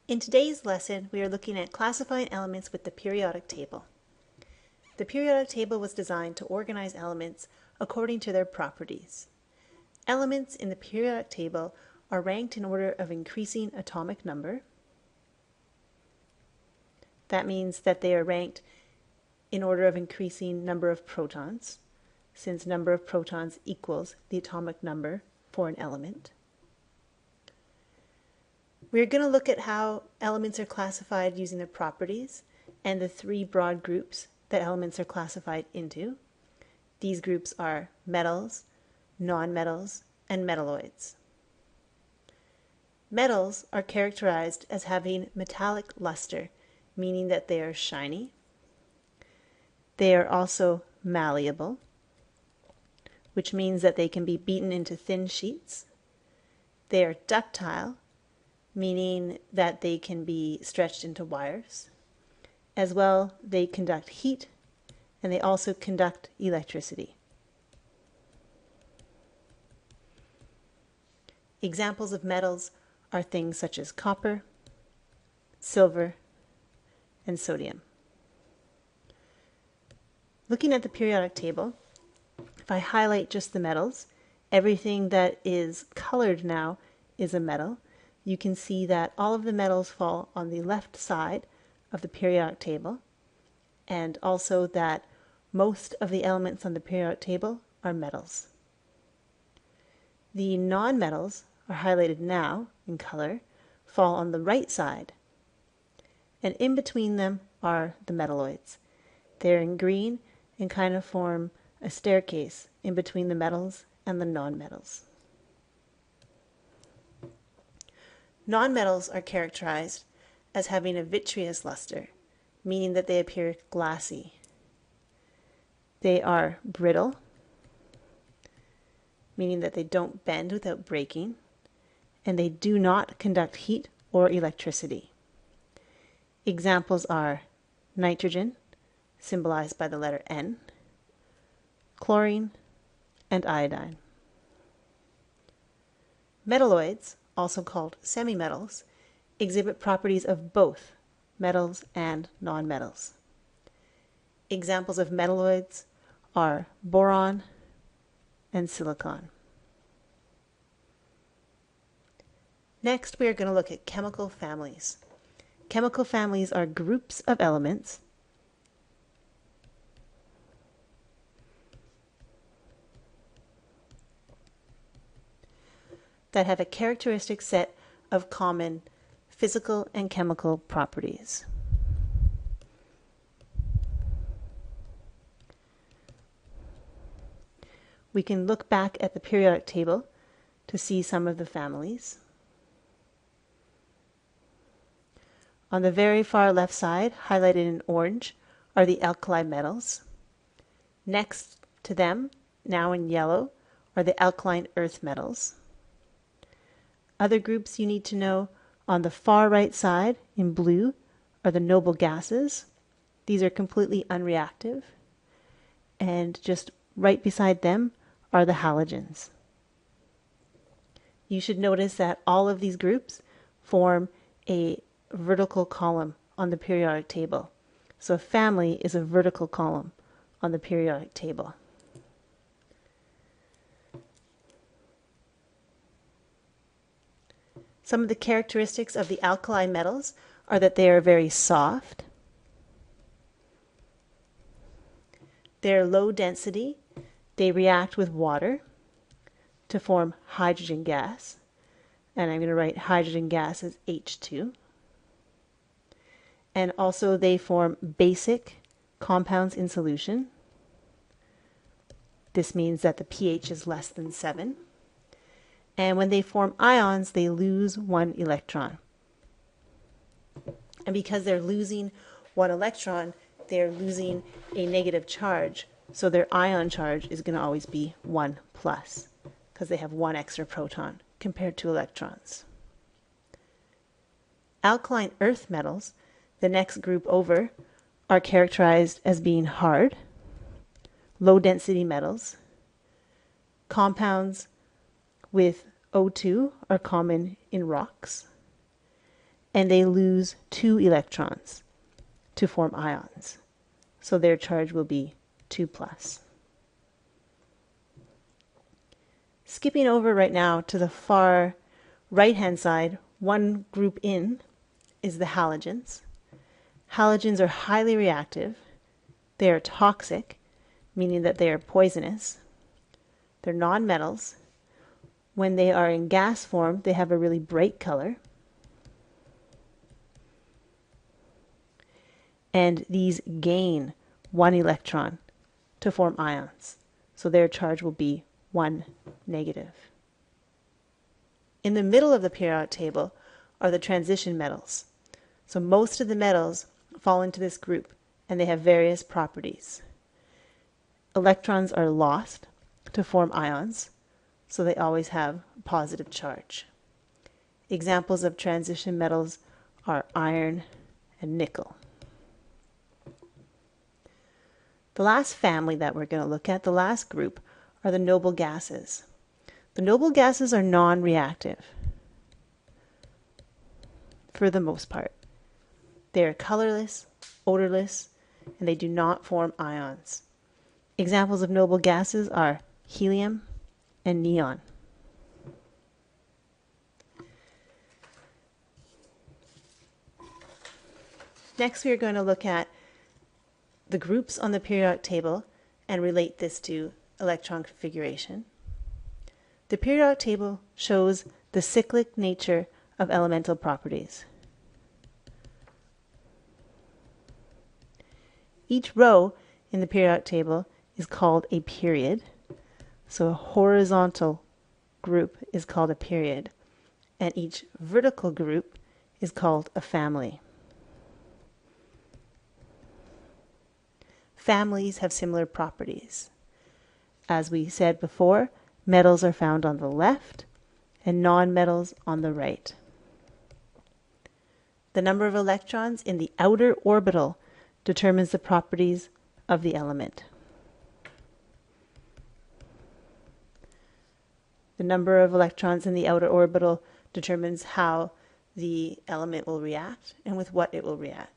In today's lesson, we are looking at classifying elements with the periodic table. The periodic table was designed to organize elements according to their properties. Elements in the periodic table are ranked in order of increasing atomic number. That means that they are ranked in order of increasing number of protons, since number of protons equals the atomic number for an element. We're going to look at how elements are classified using their properties and the three broad groups that elements are classified into. These groups are metals, nonmetals, and metalloids. Metals are characterized as having metallic luster, meaning that they are shiny. They are also malleable, which means that they can be beaten into thin sheets. They are ductile, meaning that they can be stretched into wires. As well, they conduct heat, and they also conduct electricity. Examples of metals are things such as copper, silver, and sodium. Looking at the periodic table, if I highlight just the metals, everything that is colored now is a metal. You can see that all of the metals fall on the left side of the periodic table, and also that most of the elements on the periodic table are metals. The nonmetals are highlighted now in color, fall on the right side, and in between them are the metalloids. They're in green and kind of form a staircase in between the metals and the nonmetals. Nonmetals are characterized as having a vitreous luster, meaning that they appear glassy. They are brittle, meaning that they don't bend without breaking, and they do not conduct heat or electricity. Examples are nitrogen, symbolized by the letter N, chlorine, and iodine. Metalloids, also called semimetals, exhibit properties of both metals and nonmetals. Examples of metalloids are boron and silicon. Next, we are going to look at chemical families. Chemical families are groups of elements that have a characteristic set of common physical and chemical properties. We can look back at the periodic table to see some of the families. On the very far left side, highlighted in orange, are the alkali metals. Next to them, now in yellow, are the alkaline earth metals. Other groups you need to know, on the far right side in blue are the noble gases. These are completely unreactive. And just right beside them are the halogens. You should notice that all of these groups form a vertical column on the periodic table. So a family is a vertical column on the periodic table. Some of the characteristics of the alkali metals are that they are very soft, they're low density, they react with water to form hydrogen gas, and I'm going to write hydrogen gas as H2. And also they form basic compounds in solution. This means that the pH is less than 7. And when they form ions, they lose one electron. And because they're losing one electron, they're losing a negative charge. So their ion charge is going to always be 1 plus, because they have one extra proton compared to electrons. Alkaline earth metals, the next group over, are characterized as being hard, low density metals. Compounds with O2 are common in rocks, and they lose 2 electrons to form ions. So their charge will be 2 plus. Skipping over right now to the far right-hand side, one group in is the halogens. Halogens are highly reactive. They are toxic, meaning that they are poisonous. They're nonmetals. When they are in gas form, they have a really bright color. And these gain 1 electron to form ions. So their charge will be 1 negative. In the middle of the periodic table are the transition metals. So most of the metals fall into this group, and they have various properties. Electrons are lost to form ions, so they always have a positive charge. Examples of transition metals are iron and nickel. The last family that we're going to look at, the last group, are the noble gases. The noble gases are non-reactive for the most part. They are colorless, odorless, and they do not form ions. Examples of noble gases are helium and neon. Next, we are going to look at the groups on the periodic table and relate this to electron configuration. The periodic table shows the cyclic nature of elemental properties. Each row in the periodic table is called a period. So a horizontal group is called a period, and each vertical group is called a family. Families have similar properties. As we said before, metals are found on the left and nonmetals on the right. The number of electrons in the outer orbital determines the properties of the element. The number of electrons in the outer orbital determines how the element will react and with what it will react.